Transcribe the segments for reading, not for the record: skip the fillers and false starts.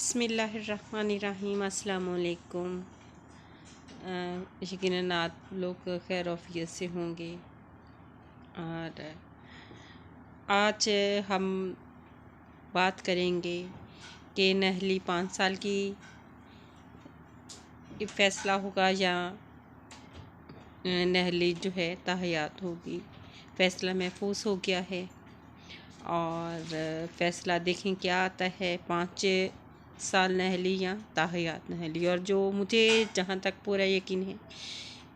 बिस्मिल्लाहिर्रहमानिर्रहीम। अस्सलाम वालेकुम। यकीनन आप लोग खैर ऑफियत से होंगे। और आज हम बात करेंगे कि नहली 5 साल की फ़ैसला होगा या नहली जो है ताहयात होगी। फ़ैसला महफूज हो गया है और फ़ैसला देखें क्या आता है, 5 साल नहली या ताहयात नहली। और जो मुझे जहाँ तक पूरा यकीन है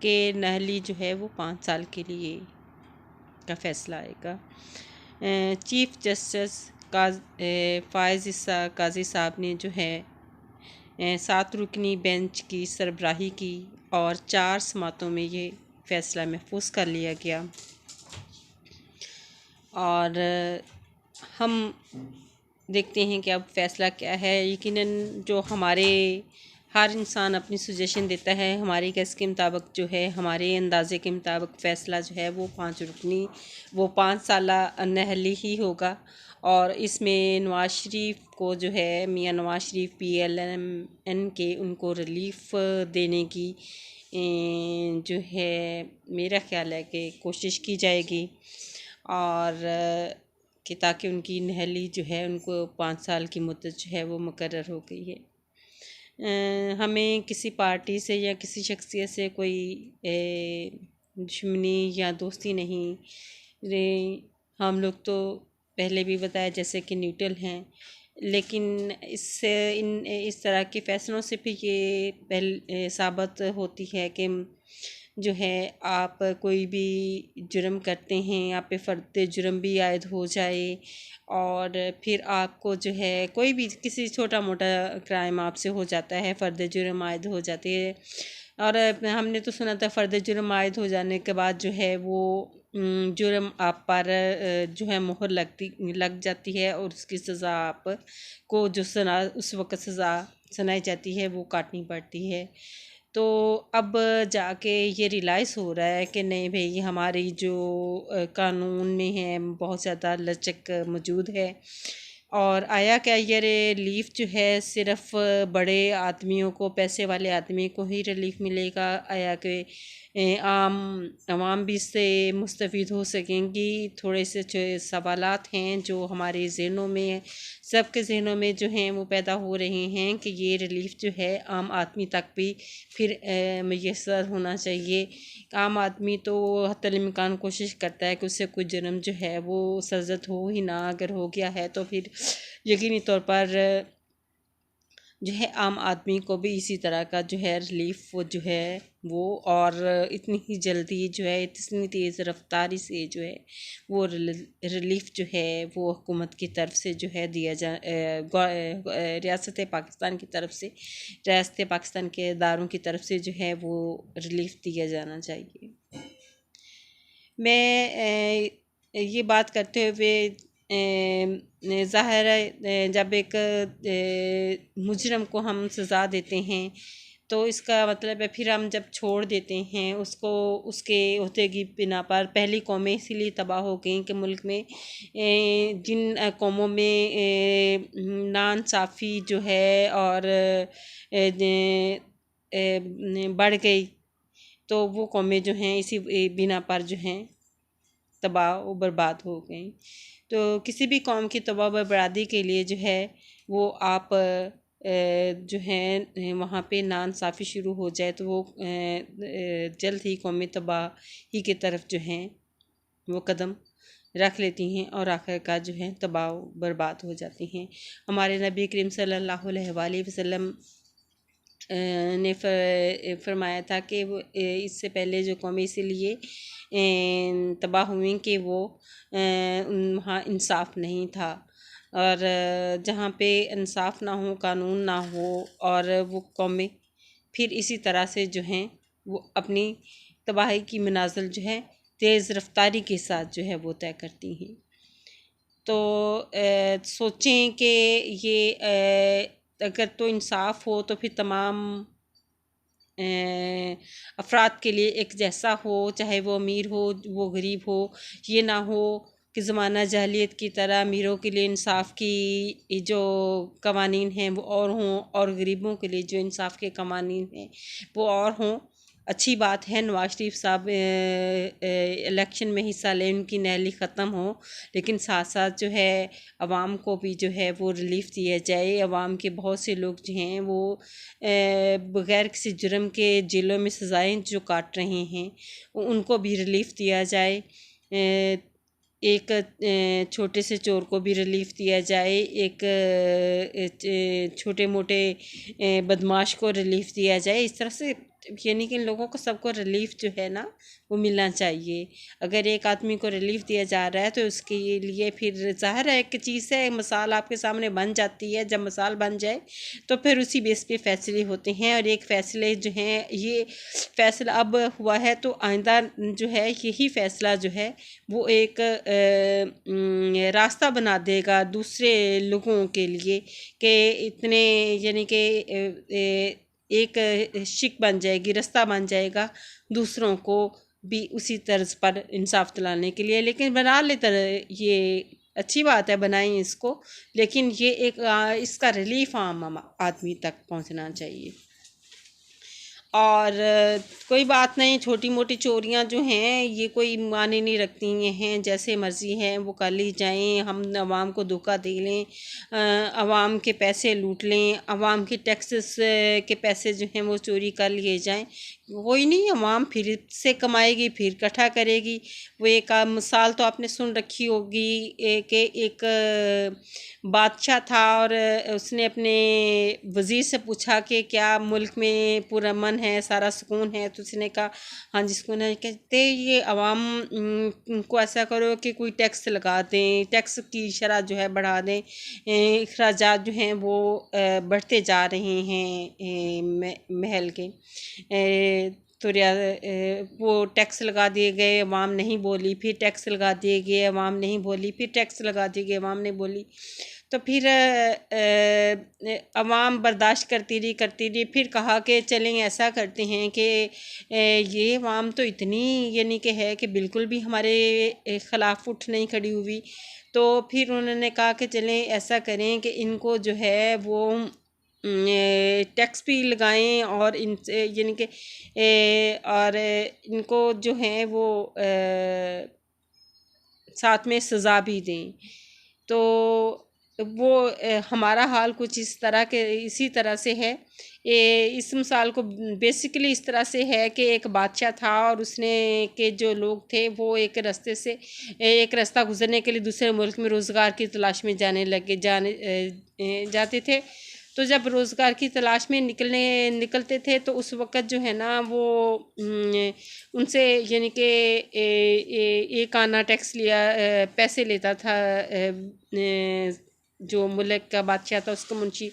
कि नहली जो है वो 5 साल के लिए का फ़ैसला आएगा। चीफ़ जस्टिस फ़ाइज़ ईसा काज़ी साहब ने जो है 7 रुकनी बेंच की सरबराही की और 4 समातों में ये फ़ैसला महफूज कर लिया गया। और हम देखते हैं कि अब फ़ैसला क्या है। यकीनन जो हमारे हर इंसान अपनी सजेशन देता है, हमारी गैस के मुताबिक जो है, हमारे अंदाज़े के मुताबिक फ़ैसला जो है वो 5 रुकनी वो 5 साला नहली ही होगा। और इसमें नवाज़ शरीफ को जो है मियाँ नवाज़ शरीफ PLN के उनको रिलीफ़ देने की जो है मेरा ख़्याल है कि कोशिश की जाएगी। और कि ताकि उनकी नहली जो है उनको 5 साल की मुद्दत जो है वो मुकर्रर हो गई है। हमें किसी पार्टी से या किसी शख्सियत से कोई दुश्मनी या दोस्ती नहीं। हम लोग तो पहले भी बताया जैसे कि न्यूट्रल हैं, लेकिन इस तरह के फ़ैसलों से भी ये साबित होती है कि जो है आप कोई भी जुर्म करते हैं, आप पे फ़र्द जुर्म भी आयद हो जाए और फिर आपको जो है कोई भी किसी छोटा मोटा क्राइम आपसे हो जाता है, फ़र्द जुर्म आयद हो जाती है। और हमने तो सुना था फ़र्द जुर्म आयद हो जाने के बाद जो है वो जुर्म आप पर जो है मोहर लग जाती है और उसकी सज़ा आप को जो उस वक़्त सज़ा सुनाई जाती है वो काटनी पड़ती है। तो अब जाके ये रियलाइज़ हो रहा है कि नहीं भाई, हमारी जो कानून में है बहुत ज़्यादा लचक मौजूद है। और आया क्या, ये रिलीफ़ जो है सिर्फ़ बड़े आदमियों को, पैसे वाले आदमी को ही रिलीफ़ मिलेगा, आया कि आम आवाम भी इससे मुस्तफ़ीद हो सकेंगी? थोड़े से जो सवालात हैं जो हमारे ज़हनों में, सबके ज़हनों में जो हैं वो पैदा हो रहे हैं कि ये रिलीफ़ जो है आम आदमी तक भी फिर मैसर होना चाहिए। आम आदमी तो हत्तल इम्कान कोशिश करता है कि उससे कोई जुर्म जो है वो सरज़द हो ही ना, अगर हो गया है तो फिर यकीनी तौर पर जो है आम आदमी को भी इसी तरह का जो है रिलीफ़ जो है वो, और इतनी ही जल्दी जो है इतनी तेज़ रफ्तारी से जो है वो रिलीफ़ जो है वो हुकूमत की तरफ से जो है दिया रियासत पाकिस्तान की तरफ से, रियासत पाकिस्तान के इदारों की तरफ से जो है वो रिलीफ़ दिया जाना चाहिए। मैं ये बात करते हुए ज़ाहिर है जब एक मुजरम को हम सज़ा देते हैं तो इसका मतलब है फिर हम जब छोड़ देते हैं उसको, उसके होते की बिना पर पहली कौमें इसीलिए तबाह हो गई कि मुल्क में जिन कौमों में नाइंसाफ़ी जो है और बढ़ गई तो वो कौमें जो हैं इसी बिना पर जो हैं तबाह व बर्बाद हो गई। तो किसी भी कौम की तबाह व बर्बादी के लिए जो है वो आप जो है वहाँ पे नाइंसाफ़ी शुरू हो जाए तो वो जल्द ही कौमी तबाही की तरफ जो हैं वो कदम रख लेती हैं और आखिरकार जो है तबाह बर्बाद हो जाती हैं। हमारे नबी करीम सल्लल्लाहु अलैहि वसल्लम ने फरमाया था कि वो इससे पहले जो कौमें इसीलिए तबाह हुई कि वो वहाँ इंसाफ नहीं था। और जहाँ पे इंसाफ ना हो, कानून ना हो, और वो कौमें फिर इसी तरह से जो हैं वो अपनी तबाही की मनाजिल जो है तेज़ रफ्तारी के साथ जो है वो तय करती हैं। तो सोचें कि ये अगर तो इंसाफ हो तो फिर तमाम अफराद के लिए एक जैसा हो, चाहे वो अमीर हो वो गरीब हो, ये ना हो कि ज़माना जाहिलियत की तरह अमीरों के लिए इंसाफ की जो कवानीन हैं वो और हों, और गरीबों के लिए जो इंसाफ के कवानीन हैं वो और हों। अच्छी बात है नवाज शरीफ साहब इलेक्शन में हिस्सा लें, उनकी नहली ख़त्म हो, लेकिन साथ साथ जो है आवाम को भी जो है वो रिलीफ़ दिया जाए। आवाम के बहुत से लोग जो हैं वो बग़ैर किसी जुर्म के जेलों में सज़ाएं जो काट रहे हैं उनको भी रिलीफ़ दिया जाए। एक छोटे से चोर को भी रिलीफ़ दिया जाए, एक छोटे मोटे बदमाश को रिलीफ़ दिया जाए। इस तरह से यानी कि इन लोगों को सबको रिलीफ़ जो है ना वो मिलना चाहिए। अगर एक आदमी को रिलीफ़ दिया जा रहा है तो उसके लिए फिर ज़ाहिर है एक चीज़ है, मिसाल आपके सामने बन जाती है। जब मिसाल बन जाए तो फिर उसी बेस पे फ़ैसले होते हैं, और एक फ़ैसले जो हैं ये फ़ैसला अब हुआ है तो आइंदा जो है यही फ़ैसला जो है वो एक रास्ता बना देगा दूसरे लोगों के लिए कि इतने यानी कि एक शिक बन जाएगी, रास्ता बन जाएगा दूसरों को भी उसी तर्ज पर इंसाफ दिलाने के लिए। लेकिन बना ले ये अच्छी बात है, बनाएं इसको, लेकिन ये एक इसका रिलीफ आम आदमी तक पहुंचना चाहिए। और कोई बात नहीं, छोटी मोटी चोरियां जो हैं ये कोई माने नहीं रखती हैं, जैसे मर्ज़ी हैं वो कर ली जाएं। हम आवाम को धोखा दे लें, आवाम के पैसे लूट लें, आवाम के टैक्सेस के पैसे जो हैं वो चोरी कर लिए जाएं, कोई नहीं, आवाम फिर से कमाएगी, फिर इकट्ठा करेगी। वो एक मिसाल तो आपने सुन रखी होगी कि एक बादशाह था और उसने अपने वज़ीर से पूछा कि क्या मुल्क में पूरा अमन है, सारा सुकून है? तो उसने कहा हाँ जी सुकून है। कहते ये आवाम को ऐसा करो कि कोई टैक्स लगा दें, टैक्स की शरह जो है बढ़ा दें, अखराजात जो हैं वो बढ़ते जा रहे हैं महल के। तो वो टैक्स लगा दिए गए, अवाम नहीं बोली, फिर टैक्स लगा दिए गए, अवाम नहीं बोली, फिर टैक्स लगा दिए गए, अवाम नहीं बोली। तो फिर अवाम बर्दाश्त करती रही। फिर कहा कि चलें ऐसा करते हैं कि ये अवाम तो इतनी यानी कि है कि बिल्कुल भी हमारे ख़िलाफ़ उठ नहीं खड़ी हुई। तो फिर उन्होंने कहा कि चलें ऐसा करें कि इनको जो है वो टैक्स भी लगाएं और इनसे यानी कि और इनको जो है वो साथ में सज़ा भी दें। तो वो हमारा हाल कुछ इसी तरह से है। इस मिसाल को बेसिकली इस तरह से है कि एक बादशाह था और उसने के जो लोग थे वो एक रास्ता गुजरने के लिए दूसरे मुल्क में रोज़गार की तलाश में जाते थे। तो जब रोज़गार की तलाश में निकलते थे तो उस वक़्त जो है ना वो उनसे यानी कि एक आना टैक्स लिया, पैसे लेता था जो मुल्क का बादशाह था उसका मुंशी।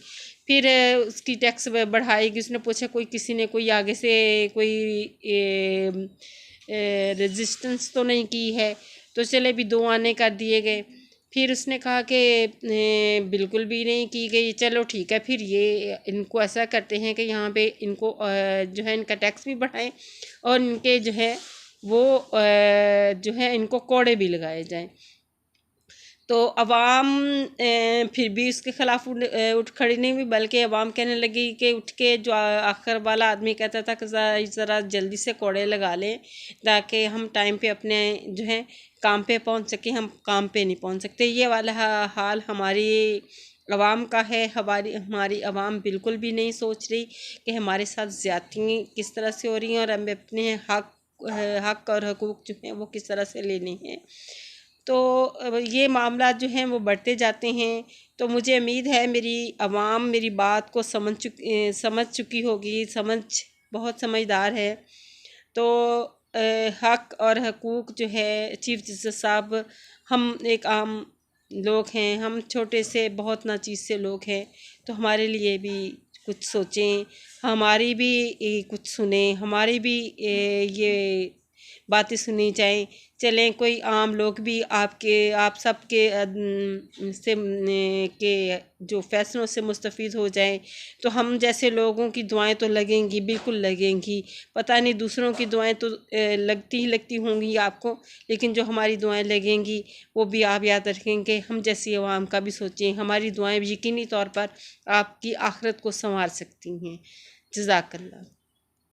फिर उसकी टैक्स बढ़ाएगी। उसने पूछा कोई आगे से कोई रेजिस्टेंस तो नहीं की है, तो चले भी 2 आने कर दिए गए। फिर उसने कहा कि बिल्कुल भी नहीं की गई। चलो ठीक है, फिर ये इनको ऐसा करते हैं कि यहाँ पे इनको जो है इनका टैक्स भी बढ़ाएं और इनके जो है वो जो है इनको कोड़े भी लगाए जाएं। तो अवाम फिर भी उसके ख़िलाफ़ उठ खड़ी नहीं हुई, बल्कि अवाम कहने लगी कि उठ के जो आखिर वाला आदमी कहता था कि ज़रा जल्दी से कोड़े लगा लें ताकि हम टाइम पे अपने जो है काम पे पहुंच सकें। हम काम पे नहीं पहुंच सकते। ये वाला हाल हमारी अवाम का है। हमारी अवाम बिल्कुल भी नहीं सोच रही कि हमारे साथ ज़्यादती किस तरह से हो रही हैं और हमें अपने हक और हकूक़ जो हैं वो किस तरह से लेने हैं। तो ये मामला जो हैं वो बढ़ते जाते हैं। तो मुझे उम्मीद है मेरी अवाम मेरी बात को समझ चुकी होगी। बहुत समझदार है। तो हक और हकूक़ जो है चीफ़ जस्टिस साहब, हम एक आम लोग हैं, हम छोटे से बहुत नाचीज़ से लोग हैं, तो हमारे लिए भी कुछ सोचें, हमारी भी कुछ सुने, हमारी भी ये बातें सुनी जाएं। चलें कोई आम लोग भी आप सबके से के जो फैसलों से मुस्तफ़ीद हो जाएं, तो हम जैसे लोगों की दुआएं तो लगेंगी, बिल्कुल लगेंगी। पता नहीं दूसरों की दुआएं तो लगती ही लगती होंगी आपको, लेकिन जो हमारी दुआएं लगेंगी वो भी आप याद रखेंगे। हम जैसी आवाम का भी सोचें, हमारी दुआएं भी यकीनी तौर पर आपकी आखिरत को संवार सकती हैं। जज़ाकल्लाह।